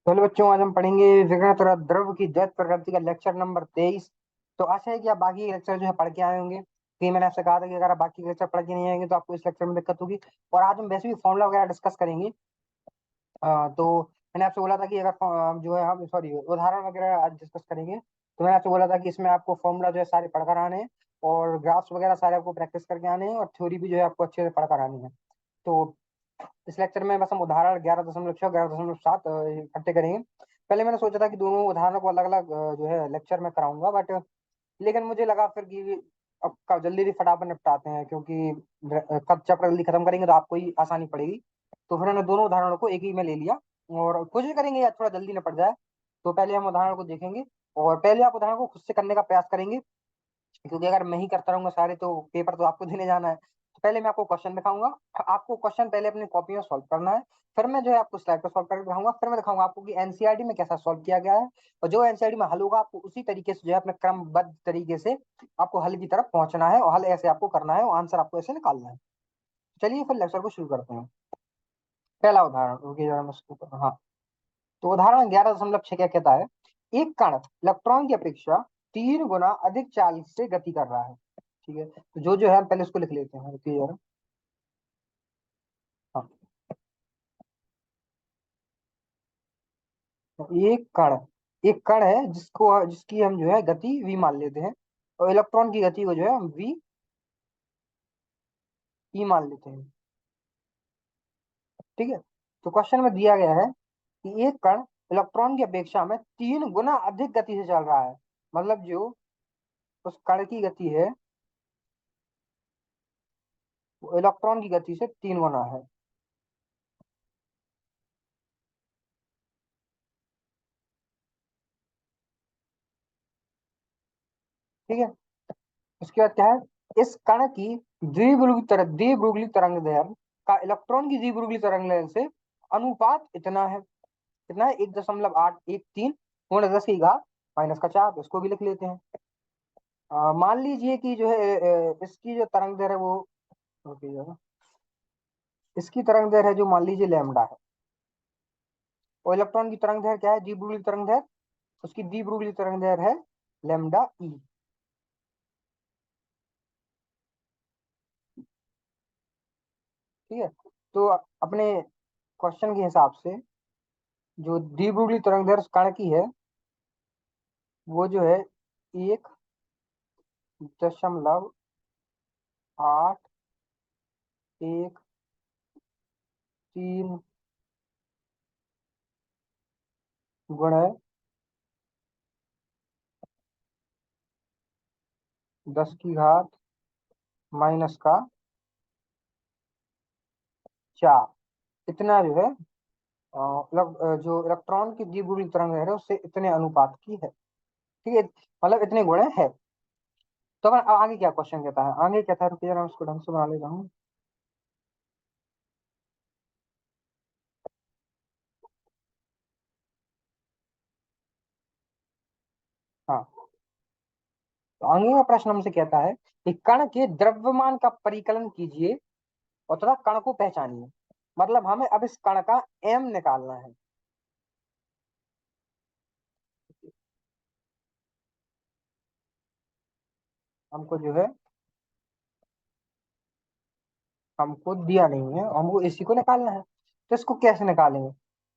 चलो बच्चों, आज हम पढ़ेंगे विकिरण तथा द्रव की द्वैत प्रकृति का लेक्चर नंबर 23। तो आशा है कि आप बाकी लेक्चर जो है पढ़ के आए होंगे, कि मैंने आपसे कहा था कि अगर आप बाकी लेक्चर पढ़ के नहीं आएंगे तो आपको इस लेक्चर में दिक्कत होगी। और आज हम वैसे भी फॉर्मूला वगैरह डिस्कस करेंगे। तो मैंने आपसे बोला था कि अगर जो है हम सॉरी उदाहरण वगैरह आज डिस्कस करेंगे। तो मैंने आपसे बोला था कि इसमें आपको फॉर्मूला जो है सारे पढ़कर आने हैं, और ग्राफ्स वगैरह सारे आपको प्रैक्टिस करके आने हैं, और थ्योरी भी जो है आपको अच्छे से पढ़कर आनी है। तो इस लेक्चर में बस हम उदाहरण 11.6 11.7 इकट्ठे करेंगे। पहले मैंने सोचा था कि दोनों उदाहरणों को अलग अलग जो है लेक्चर में कराऊंगा, बट लेकिन मुझे लगा फिर कि अब जल्दी जल्दी फटाफट निपटाते हैं, क्योंकि कब चैप्टर जल्दी खत्म करेंगे तो आपको ही आसानी पड़ेगी। तो फिर मैंने दोनों उदाहरणों को एक ही में ले लिया, और कोशिश करेंगे यार थोड़ा जल्दी निपट जाए। तो पहले हम उदाहरण को देखेंगे, और पहले आप उदाहरण को खुद से करने का प्रयास करेंगे, क्योंकि अगर मैं ही करता रहूंगा सारे तो पेपर तो आपको देने जाना है। तो पहले मैं आपको क्वेश्चन दिखाऊंगा। आपको क्वेश्चन पहले अपनी कॉपी में सॉल्व करना है। फिर मैं जो है आपको स्लाइड पर सॉल्व करके दिखाऊंगा। फिर मैं दिखाऊंगा आपको कि एनसीईआरटी में कैसा सॉल्व किया गया है, और जो एनसीईआरटी में हल होगा आपको उसी तरीके से जो है अपने क्रमबद्ध तरीके से आपको हल की तरफ पहुंचना है, और हल ऐसे आपको करना है, और आंसर आपको ऐसे निकालना है। चलिए फिर लेक्चर को शुरू करते हैं। पहला उदाहरण, रुकिए जरा मैं इसको हाँ। तो उदाहरण 11.6 क्या कहता है? एक कण इलेक्ट्रॉन की अपेक्षा 3 गुना अधिक चाल से गति कर रहा है। ठीक है, तो जो है हम पहले उसको लिख लेते हैं, रुकिए जरा। हाँ, तो एक कण है जिसकी हम जो है गति v मान लेते हैं, और इलेक्ट्रॉन की गति को जो है हम v e मान लेते हैं। ठीक है, तो क्वेश्चन में दिया गया है कि एक कण इलेक्ट्रॉन की अपेक्षा में 3 गुना अधिक गति से चल रहा है। मतलब जो उस कण की गति है वो इलेक्ट्रॉन की गति से 3 गुना है। ठीक है, उसके बाद क्या है? इस कण की द्विध्रुवीय तरंग दैर्घ्य का इलेक्ट्रॉन की द्विध्रुवीय तरंग दैर्घ्य से अनुपात इतना है। कितना है? 1.813 पूर्ण 10 की घात -4। तो इसको भी लिख लेते हैं। मान लीजिए कि जो है इसकी जो तरंग दैर्घ्य है वो, रुकिए जरा। इसकी तरंग दैर्घ्य है जो, मान लीजिए लैम्डा है, और इलेक्ट्रॉन की तरंग दैर्घ्य क्या है? द्विध्रुवीय तरंग दैर्घ्य। उसकी द्विध्रुवीय तरंग दैर्घ्य है लैम्डा ई। ठीक है, तो अपने क्वेश्चन के हिसाब से जो द्विध्रुवीय तरंग दैर्घ्य कण की है वो जो है 1.813 गुणे 10 की घात -4। इतना जो है जो इलेक्ट्रॉन की द्विध्रुवीय तरंग है उससे इतने अनुपात की है। ठीक है, मतलब इतने गुणे है। तो अगर आगे क्या क्वेश्चन कहता है? आगे कहता है, रुकिए जरा मैं उसको ढंग से बना लेता हूँ। हाँ, तो आगे का प्रश्न हमसे कहता है कि कण के द्रव्यमान का परिकलन कीजिए, और तथा कण को पहचानिए। मतलब हमें अब इस कण का एम निकालना है। हमको जो है हमको दिया नहीं है, हमको इसी को निकालना है। तो इसको कैसे निकालेंगे?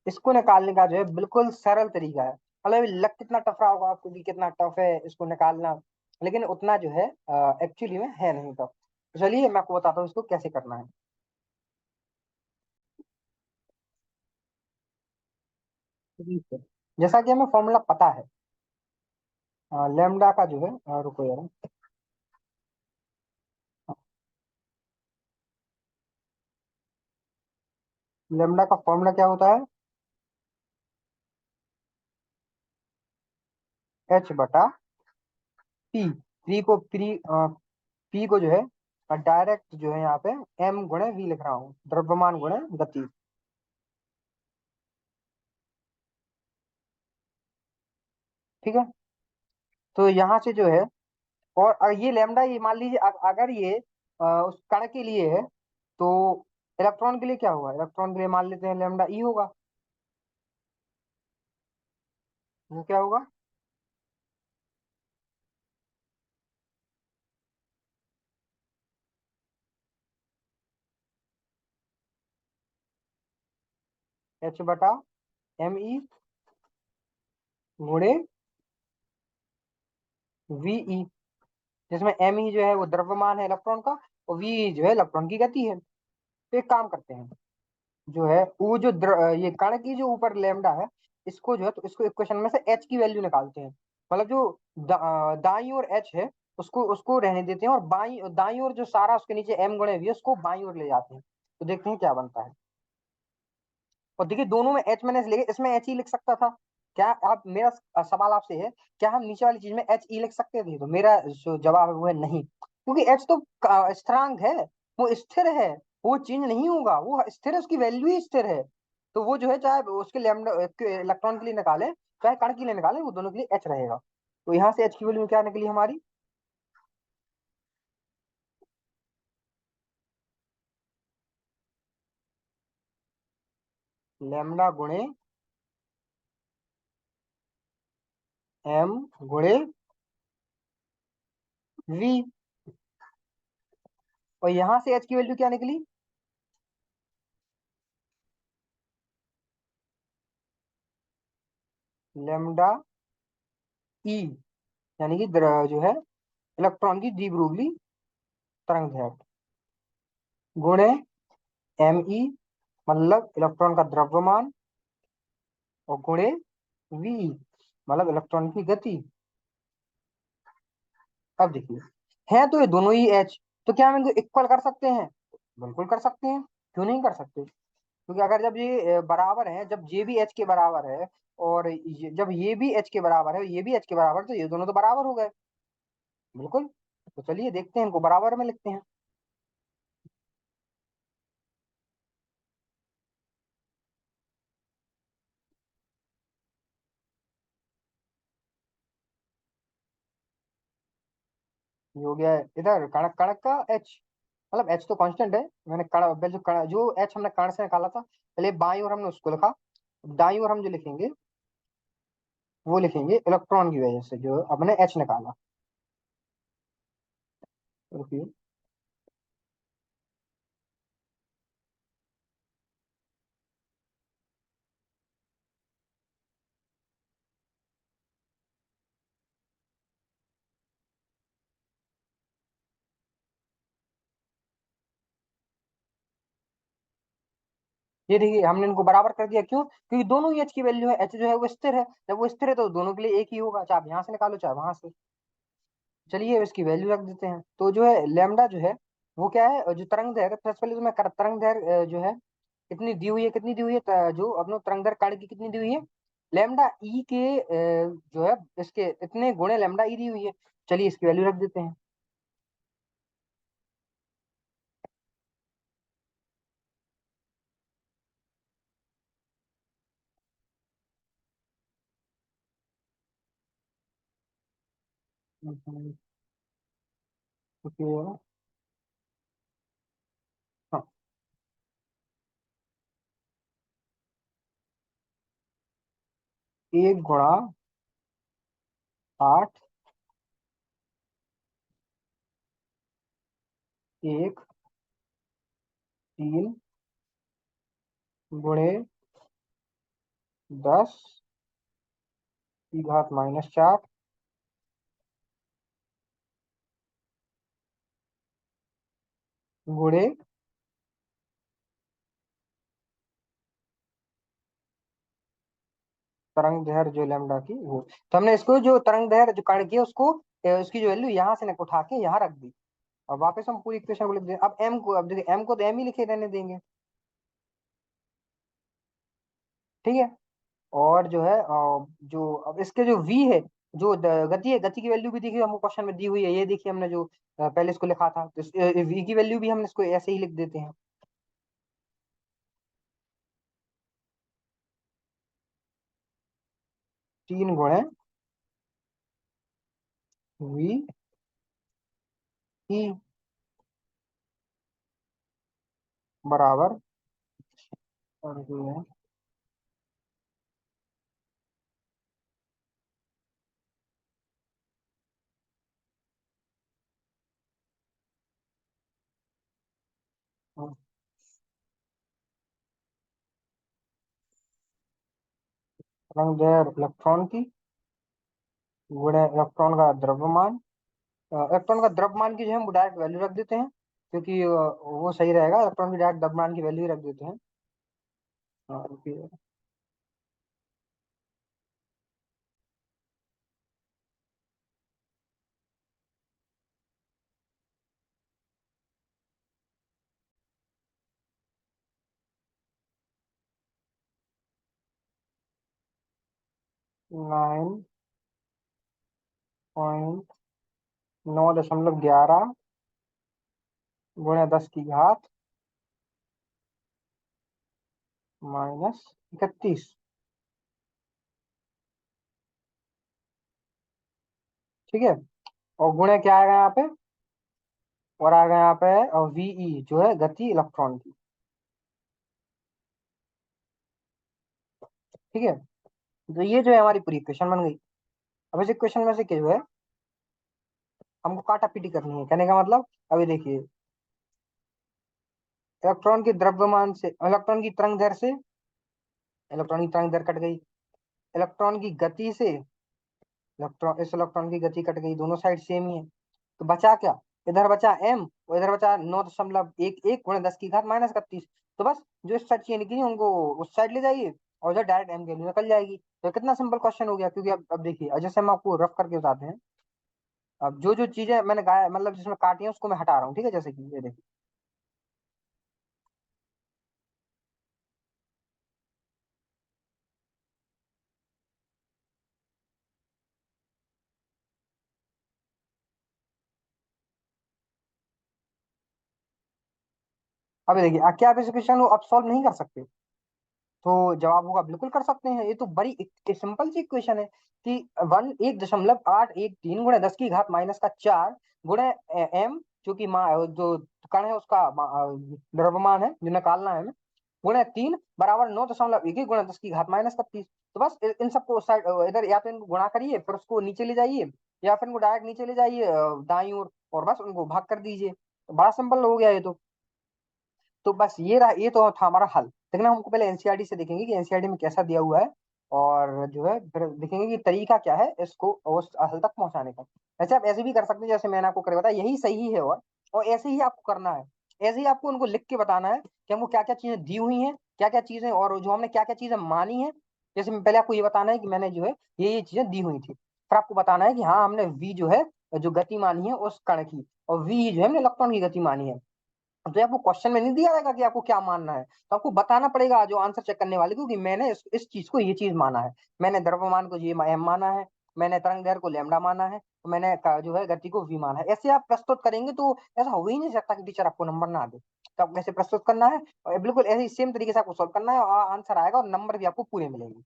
इसको निकालने का जो है बिल्कुल सरल तरीका है। मतलब ये लग कितना टफ रहा होगा आपको कि कितना टफ है इसको निकालना, लेकिन उतना जो है एक्चुअली में है नहीं टफ। तो चलिए मैं आपको बताता हूँ इसको कैसे करना है। ठीक है, जैसा कि हमें फॉर्मूला पता है लेमडा का जो है रुको यार। लेमडा का फॉर्मूला क्या होता है? H/P। पी को जो है डायरेक्ट जो है यहाँ पे m गुणे v लिख रहा हूँ, द्रव्यमान गुणे गति। ठीक है, तो यहाँ से जो है, और ये लैम्डा, ये मान लीजिए अगर ये उस कण के लिए है, तो इलेक्ट्रॉन के लिए क्या होगा? इलेक्ट्रॉन के लिए मान लेते हैं लैम्डा ई होगा। वो क्या होगा? एच बटा एम ई गुणे वी, जिसमें एम ई जो है वो द्रव्यमान है इलेक्ट्रॉन का, और वी जो है इलेक्ट्रॉन की गति है। तो एक काम करते हैं, जो है वो जो ये कण की जो ऊपर लेमडा है, इसको जो है तो इसको इक्वेशन में से एच की वैल्यू निकालते हैं। मतलब जो दाई और एच है, उसको उसको रहने देते हैं, और बाई दाई और जो सारा उसके नीचे एम गुणे वी है, उसको बाई और ले जाते हैं। तो देखते हैं क्या बनता है। और देखिए दोनों में एच मैंने लेके इसमें एच ई लिख सकता था। क्या आप, मेरा सवाल आपसे है, क्या हम नीचे वाली चीज में एच ई लिख सकते थे? तो मेरा जो जवाब है वो है नहीं, क्योंकि एच तो स्थिरांक है, वो स्थिर है, वो चेंज नहीं होगा, वो स्थिर है, उसकी वैल्यू ही स्थिर है। तो वो जो है चाहे उसके लैम्डा इलेक्ट्रॉन के लिए निकाले, चाहे कण के लिए निकाले, वो दोनों के लिए एच रहेगा। तो यहाँ से एच की वैल्यू क्या निकली हमारी? लैम्डा गुणे एम गुणे वी। और यहाँ से एच की वैल्यू क्या निकली? लेमडा ई, यानी कि जो है इलेक्ट्रॉन की द्विध्रुवी तरंग दैर्घ्य, गुणे एम ई, मतलब इलेक्ट्रॉन का द्रव्यमान, और गुणे वी, मतलब इलेक्ट्रॉन की गति। अब देखिए, है तो ये दोनों ही एच, तो क्या हम इनको इक्वल कर सकते हैं? बिल्कुल कर सकते हैं, क्यों नहीं कर सकते? क्योंकि अगर जब ये बराबर है, जब ये भी एच के बराबर है, और जब ये भी एच के बराबर है और ये भी एच के बराबर है, तो ये दोनों तो बराबर हो गए। बिल्कुल। तो चलिए देखते हैं, इनको बराबर में लिखते हैं। ये हो गया है इधर कणक, कणक का एच, मतलब एच तो कांस्टेंट है। मैंने जो एच हमने कण से निकाला था, पहले बाईं ओर हमने उसको लिखा, दाईं ओर हम जो लिखेंगे वो लिखेंगे इलेक्ट्रॉन की वजह से जो हमने एच निकाला। रुकिए। ये देखिए हमने इनको बराबर कर दिया, क्यों? क्योंकि दोनों ही एच की वैल्यू है, एच जो है वो स्थिर है, जब वो स्थिर है तो दोनों के लिए एक ही होगा, चाहे आप यहाँ से निकालो चाहे वहां से। चलिए अब इसकी वैल्यू रख देते हैं। तो जो है लेमडा जो है वो क्या है, जो तरंग दैर्घ्य, सबसे पहले तो मैं तरंग दैर्घ्य जो है कितनी दी हुई है, कितनी दी हुई है, जो अपने तरंग दैर्घ्य कण की कितनी दी हुई है, लेमडा ई के जो है इसके इतने गुणे लेमडा ई दी हुई है। चलिए इसकी वैल्यू रख देते हैं। ओके। हाँ, 1 × 8, 1 × 3 × 10⁻⁴ गुणे तरंग दैर्घ्य जो लेमडा की वो। तो हमने इसको जो तरंग दैर्घ्य जो कण की है उसको उसकी जो वैल्यू यहाँ से न उठा के यहाँ रख दी, और वापस हम पूरी इक्वेशन को लिख दें। अब एम को, अब देखिए एम को तो एम ही लिखे रहने देंगे। ठीक है। और जो है जो अब इसके जो वी है, जो गति है, गति की वैल्यू भी देखिए हमको क्वेश्चन में दी हुई है, ये देखिए हमने जो पहले इसको लिखा था, तो वी की वैल्यू भी हम इसको ऐसे ही लिख देते हैं। 3 × वी बराबर, और जो है तरंग दैर्घ्य इलेक्ट्रॉन की गुणे इलेक्ट्रॉन का द्रव्यमान। इलेक्ट्रॉन का द्रव्यमान की जो है हम डायरेक्ट वैल्यू रख देते हैं, क्योंकि वो सही रहेगा, इलेक्ट्रॉन की डायरेक्ट द्रव्यमान की वैल्यू ही रख देते हैं। रुकिए। 9.9.11 गुणे 10 की घात -31। ठीक है। और गुणे क्या आएगा यहाँ पे, और आएगा यहाँ पे वीई जो है गति इलेक्ट्रॉन की। ठीक है। तो ये जो है हमारी पूरी इक्वेशन बन गई। अब इस इक्वेशन में से क्या जो है हमको काटा पीटी करनी है, कहने का मतलब अभी देखिए, इलेक्ट्रॉन के द्रव्यमान से इलेक्ट्रॉन की तरंग दैर्घ्य से इलेक्ट्रॉन की तरंग दैर्घ्य कट गई, इलेक्ट्रॉन की गति से इलेक्ट्रॉन की गति कट गई, दोनों साइड सेम ही है। तो बचा क्या, इधर बचा m और इधर बचा 9.11 गुणे 10 की घात -31। तो बस जो इस साइड चेन की उनको उस साइड ले जाइए और उधर डायरेक्ट m की वैल्यू निकल जाएगी। तो कितना सिंपल क्वेश्चन हो गया, क्योंकि अब देखिए, जैसे हम आपको रफ करके बताते हैं। अब जो जो चीजें मैंने गाया मतलब जिसमें काटी है उसको मैं हटा रहा हूँ, ठीक है, जैसे कि ये देखिए। अभी देखिए, क्या आप इस क्वेश्चन को अब सॉल्व नहीं कर सकते? तो जवाब होगा बिल्कुल कर सकते हैं, ये तो बड़ी सिंपल सी इक्वेशन है कि 1.113 गुणे 10 की घात -4 गुणे m, जो कि जो कण है उसका द्रव्यमान है जो निकालना है हमें, गुणे 3 बराबर 9.11 गुणे 10 की घात -31। तो बस इन सबको उस साइड इधर या तो इनको गुणा करिए, फिर उसको नीचे ले जाइए, या फिर इनको डायरेक्ट नीचे ले जाइए दाईं ओर, और बस उनको भाग कर दीजिए। बड़ा सिंपल हो गया ये तो बस ये रहा, ये तो था हमारा हल। लेकिन हम हमको पहले एनसीईआरटी से देखेंगे कि एनसीईआरटी में कैसा दिया हुआ है, और जो है फिर देखेंगे कि तरीका क्या है इसको उस हल तक पहुंचाने का। वैसे आप ऐसे भी कर सकते हैं जैसे मैंने आपको कर बताया, यही सही है, और ऐसे ही आपको करना है। ऐसे ही आपको उनको लिख के बताना है कि हमको क्या क्या चीजें दी हुई हैं, क्या क्या चीजें, और जो हमने क्या क्या चीजें मानी है। जैसे पहले आपको ये बताना है कि मैंने जो है ये चीजें दी हुई थी, फिर आपको बताना है कि हाँ हमने वी जो है जो गति मानी है उस कण की, और वी जो है हमने इलेक्ट्रॉन की गति मानी है। तो आपको क्वेश्चन में नहीं दिया रहेगा कि आपको क्या मानना है, तो आपको बताना पड़ेगा जो आंसर चेक करने वाले को कि मैंने इस चीज को ये चीज माना है, मैंने द्रव्यमान को ये एम माना है, मैंने तरंग दैर्घ्य को लैम्डा माना है, तो मैंने जो है गति को वी माना है। ऐसे आप प्रस्तुत करेंगे तो ऐसा हो ही नहीं सकता कि टीचर आपको नंबर ना दे। तो आपको कैसे प्रस्तुत करना है, और बिल्कुल ऐसे ही सेम तरीके से आपको सॉल्व करना है, और आंसर आएगा और नंबर भी आपको पूरे मिलेंगे।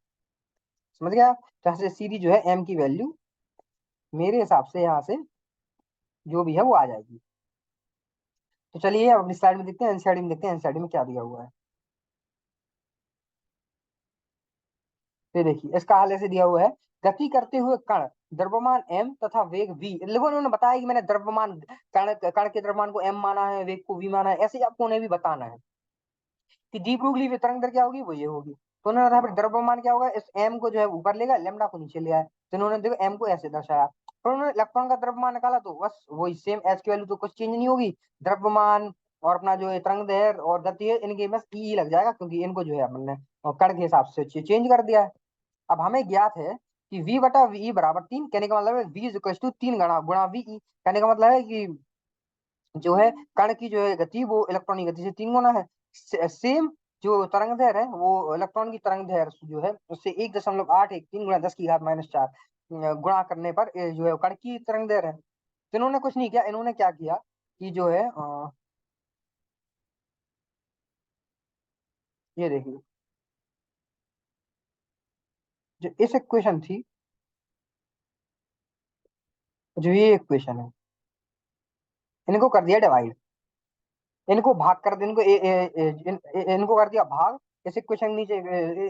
समझ गया? तो यहाँ से सीधी जो है एम की वैल्यू मेरे हिसाब से यहाँ से जो भी है वो आ जाएगी। तो चलिए अब अपनी स्लाइड में देखते हैं, एनसीईआरटी में देखते हैं एनसीईआरटी में क्या दिया हुआ है। ये देखिए इसका हाल ऐसे दिया हुआ है, गति करते हुए कण द्रव्यमान m तथा वेग v। लोगों ने बताया कि मैंने द्रव्यमान कण कण के द्रव्यमान को m माना है, वेग को v माना है, ऐसे ही आपको उन्हें भी बताना है कि दी ब्रोगली तरंग दर क्या होगी, वो ये होगी। तो उन्होंने बताया फिर द्रव्यमान क्या होगा, इस m को जो है ऊपर लेगा, लेमडा को नीचे ले आया, तो इन्होंने देखो m को ऐसे दर्शाया। फिर उन्होंने इलेक्ट्रॉन का द्रव्यमान निकाला, तो बस वही सेम एच की वैल्यू तो कुछ चेंज नहीं होगी, द्रव्यमान और अपना जो है तरंग दैर्घ्य और गति है इनके बस ई लग जाएगा, क्योंकि इनको जो है हमने कण के हिसाब से चेंज कर दिया है। अब हमें ज्ञात है कि v बटा वी बराबर 3, कहने का मतलब है v इज इक्वल टू 3 गुणा गुणा वी। कहने का मतलब है कि जो है कण की जो है गति वो इलेक्ट्रॉन की गति से 3 गुना है। सेम जो तरंग दैर्घ्य है वो इलेक्ट्रॉन की तरंग दैर्घ्य जो है उससे 1.813 गुणा 10 की घात -4 गुणा करने पर जो है कण की तरंग दैर्घ्य है। तो इन्होंने कुछ नहीं किया, इन्होंने क्या किया कि जो है ये देखिए, जो इस इक्वेशन थी, जो ये इक्वेशन है, इनको कर दिया डिवाइड, इनको भाग कर दे, इनको इनको कर दिया भाग। इस इक्वेशन नीचे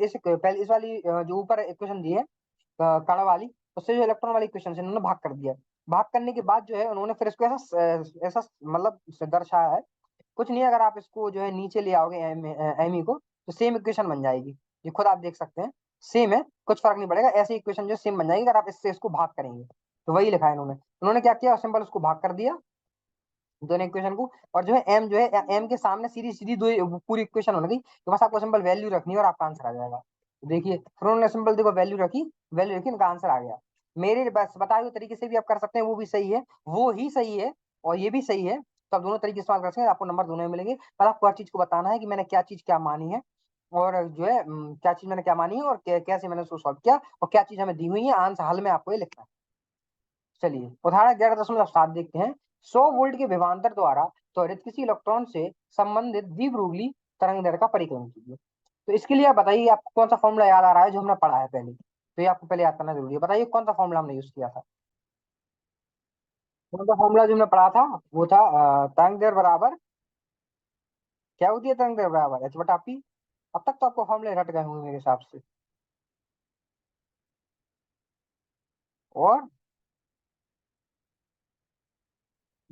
इस पहले इस वाली जो ऊपर इक्वेशन दी है कण वाली, उससे जो इलेक्ट्रॉन वाली इक्वेशन से इन्होंने भाग कर दिया। भाग करने के बाद जो है उन्होंने फिर इसको ऐसा ऐसा मतलब दर्शाया है। कुछ नहीं, अगर आप इसको जो है नीचे ले आओगे एम ई को, तो सेम इक्वेशन बन जाएगी, ये खुद आप देख सकते हैं। सेम है, कुछ फर्क नहीं पड़ेगा, ऐसी इक्वेशन जो सेम बन जाएगी अगर आप इससे इसको भाग करेंगे। तो वही लिखा है इन्होंने, उन्होंने क्या किया, सिंपल उसको भाग कर दिया दोनों इक्वेशन को, और जो है एम, जो है एम के सामने सीधी सीधी दो पूरी इक्वेशन होने गई, तो बस आपको सिंपल वैल्यू रखनी है और आपका आंसर आ जाएगा। तो देखिए फिर उन्होंने सिंपल देखो वैल्यू रखी, वैल्यू रखी, उनका आंसर आ गया। मेरे बस बताए हुए तरीके से भी आप कर सकते हैं, वो भी सही है, वो ही सही है, और ये भी सही है। तो आप दोनों तरीके इस्तेमाल कर सकते हैं, आपको नंबर दोनों में मिलेंगे, पर आपको हर चीज को बताना है कि मैंने क्या चीज क्या मानी है, और जो है क्या चीज मैंने क्या मानी है, और कैसे मैंने उसको सॉल्व किया, और क्या चीज हमें दी हुई है, आंसर हल में आपको ये लिखना है। चलिए उदाहरण 11.7 देखते हैं। 100 वोल्ट के विभवांतर द्वारा त्वरित किसी इलेक्ट्रॉन से संबंधित द्विध्रुवीय तरंग दैर्ध्य का परिक्रमण कीजिए। तो इसके लिए आप बताइए, आपको कौन सा फॉर्मूला याद आ रहा है जो हमने पढ़ा है पहले, तो ये आपको पहले याद करना जरूरी है। बताइए कौन सा फॉर्मूला हमने यूज किया था। कौन सा फॉर्मूला जो हमने पढ़ा था, वो था तरंग दैर्ध्य बराबर, क्या होती है तरंग दैर्ध्य बराबर एच बटा पी। अब तक तो आपको फॉर्मूले रट गए होंगे मेरे हिसाब से। और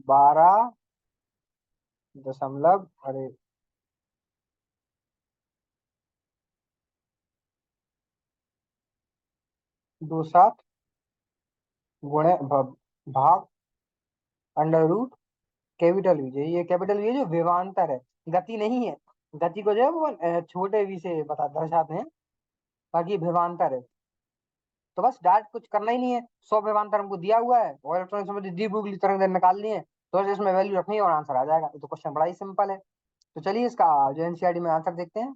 12 अरे 27 गुणे भाग अंडर रूट कैपिटल वी, ये कैपिटल वी जो विभवांतर है, गति नहीं है। गति को जो है वो छोटे वी से बता दर्शाते हैं, बाकी ये विभवांतर है। तो बस डायरेक्ट कुछ करना ही नहीं है, 100 विभवांतर हमको दिया हुआ है और इलेक्ट्रॉनिक संबंधी द्विध्रुवीय तरंग दैर्ध्य निकालनी है, तो बस इसमें वैल्यू रखनी है और आंसर आ जाएगा। ये तो क्वेश्चन बड़ा ही सिंपल है। तो चलिए इसका जो एनसीईआरटी में आंसर देखते हैं,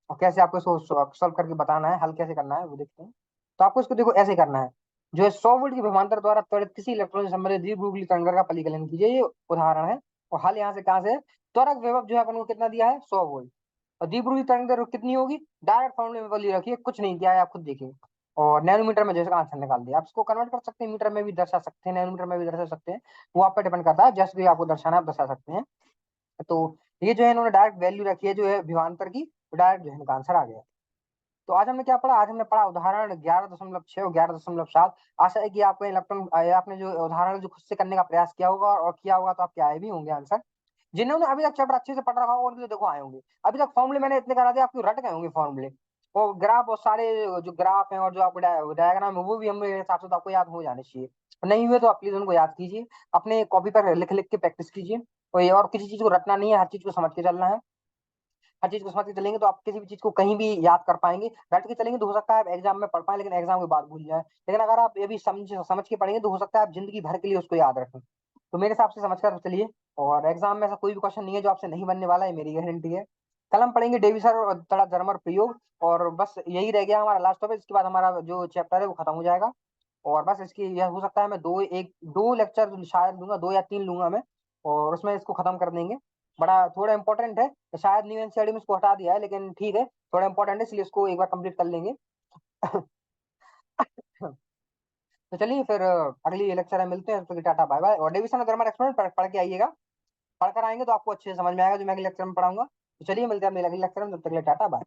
और कैसे आपको इसको सॉल्व करके बताना है, हल कैसे करना है वो देखते हैं। तो आपको इसको देखो ऐसे करना है, जो है 100 वोल्ट के विभवांतर द्वारा त्वरित किसी इलेक्ट्रॉन से संबंधित द्विध्रुवीय तरंग का परिकलन कीजिए, ये उदाहरण है। और हल यहाँ से कहाँ से है, त्वरक विभव जो है अपन को कितना दिया है 100 वोल्ट, और द्विध्रुवीय तरंग दैर्ध्य कितनी होगी, डायरेक्ट फॉर्मूले में वैल्यू रखिए, कुछ नहीं किया है, आप खुद देखिए। और नैनोमीटर में जैसे आंसर निकाल दिया, आप इसको कन्वर्ट कर सकते हैं, मीटर में भी दर्शा सकते हैं, नैनोमीटर में भी दर्शा सकते हैं, वो आप पे डिपेंड करता है, जैसे भी आपको दर्शाना है आप दर्शा सकते हैं। तो ये जो है इन्होंने डायरेक्ट वैल्यू रखी है जो है विभवांतर की, तो डायरेक्ट जो है इनका आंसर आ गया। तो आज हमने क्या पढ़ा, आज हमने पढ़ा उदाहरण 11.6 और 11.7। आशा है कि आपको इलेक्ट्रॉन, आपने जो उदाहरण जो खुद से करने का प्रयास किया होगा और किया होगा, तो आपके आए भी होंगे आंसर। जिन्होंने अभी तक चैप्टर अच्छे से पढ़ रखा होगा उनके तो देखो आए होंगे। अभी तक फॉर्मूले मैंने इतने करा दिए, आपको रट गए होंगे फॉर्मूले, और ग्राफ और सारे जो ग्राफ हैं और जो आपको डायग्राम है वो भी हमारे हिसाब से तो आपको याद हो जाने चाहिए। नहीं हुए तो आप प्लीज उनको याद कीजिए, अपने कॉपी पर लिख लिख के प्रैक्टिस कीजिए। और ये और किसी चीज को रटना नहीं है, हर चीज को समझ के चलना है। हर चीज को समझ के चलेंगे तो आप किसी भी चीज को कहीं भी याद कर पाएंगे। रट के चलेंगे तो हो सकता है आप एग्जाम में पढ़ पाए, लेकिन एग्जाम के बाद भूल जाए। लेकिन अगर आप ये भी समझ समझ के पढ़ेंगे तो हो सकता है आप जिंदगी भर के लिए उसको याद रखें। तो मेरे हिसाब से समझ कर चलिए। और एग्जाम में ऐसा कोई भी क्वेश्चन नहीं है जो आपसे नहीं बनने वाला है, मेरी गारंटी है। कल हम पढ़ेंगे डेविसर और तड़ा जरमर प्रयोग, और बस यही रह गया हमारा लास्ट टॉपिक। इसके बाद हमारा जो चैप्टर है वो खत्म हो जाएगा। और बस इसकी यह हो सकता है मैं दो लेक्चर शायद लूंगा, 2 या 3 लूंगा मैं, और उसमें इसको खत्म कर देंगे। बड़ा थोड़ा इंपॉर्टेंट है, तो शायद न्यू एनसीईआरटी में इसको हटा दिया है, लेकिन ठीक है, थोड़ा इंपॉर्टेंट है इसलिए इसको एक बार कंप्लीट कर लेंगे। तो चलिए फिर अगली लेक्चर में मिलते हैं, तो टाटा बाय बाय। और डिवीजन और ग्रामर एक्सपेरिमेंट पढ़ के आइएगा, पढ़कर आएंगे तो आपको अच्छे से समझ में आएगा जो मैं अगले लेक्चर में पढ़ाऊंगा। तो चलिए मिलते हैं अगले लेक्चर में, तब तक के लिए टाटा बाय।